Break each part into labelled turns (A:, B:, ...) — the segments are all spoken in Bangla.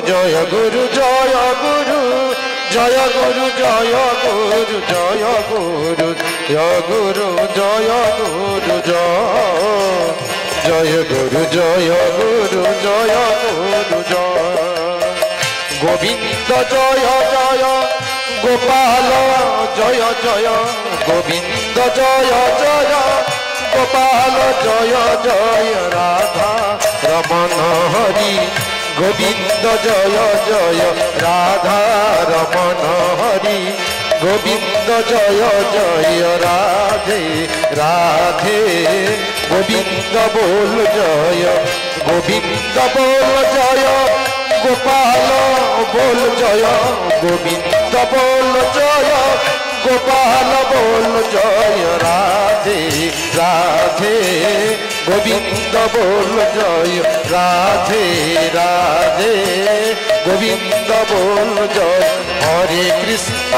A: জয় গুরু জয় গুরু জয় গুরু জয় গুরু জয় গুরু জয় গুরু জয় গুরু জয় গুরু জয় গুরু জয় গুরু জয় গোবিন্দ জয় জয় গোপাল জয় জয় গোবিন্দ জয় জয় গোপাল জয় জয় রাধা রমণ হরি গোবিন্দ জয় জয় রাধা রমণ হরি গোবিন্দ জয় জয় রাধে রাধে গোবিন্দ বল জয় গোবিন্দ বল জয় গোপাল বল জয় গোবিন্দ বল জয় গোপাল বল জয় রাধে রাধে গোবিন্দ বল জয় রাধে রাধে গোবিন্দ বল জয় হরে কৃষ্ণ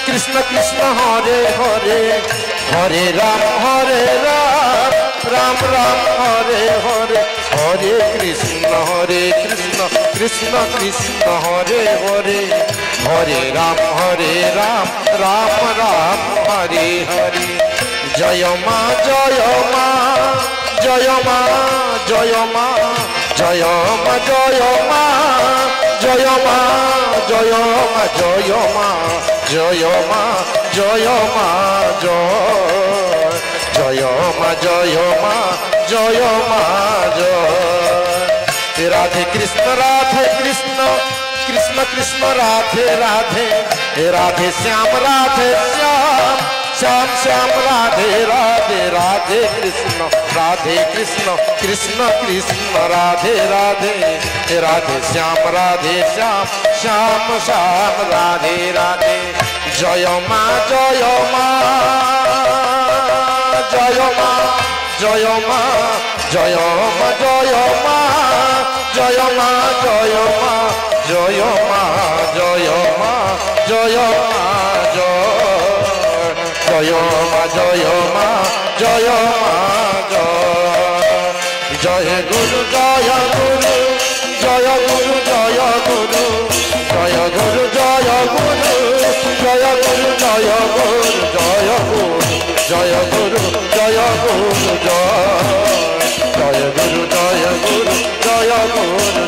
A: কৃষ্ণ কৃষ্ণ হরে হরে হরে রাম রাম রাম হরে হরে হরে কৃষ্ণ কৃষ্ণ কৃষ্ণ হরে হরে হরে রাম রাম রাম হরে হরে জয় মা জয় মা জয় মা জয় মা জয় মা জয় মা জয় মা জয় মা জয় মা জয় মা জয় মা জয় মা জয় মা জয় মা জয় রাধে কৃষ্ণ কৃষ্ণ কৃষ্ণ রাধে রাধে রাধে শ্যাম श्याम श्याम राधे राधे राधे कृष्ण कृष्ण कृष्ण राधे राधे राधे श्याम श्याम श्याम राधे राधे जय मा जय मा जय मा जय मा जय मा जय मा जय मा जय मा जय मा जय मा जय मा जय मा जय मा जय मा जय गुरु जय गुरु जय गुरु जय गुरु जय गुरु जय गुरु जय गुरु जय गुरु जय गुरु जय गुरु जय गुरु जय गुरु जय गुरु जय गुरु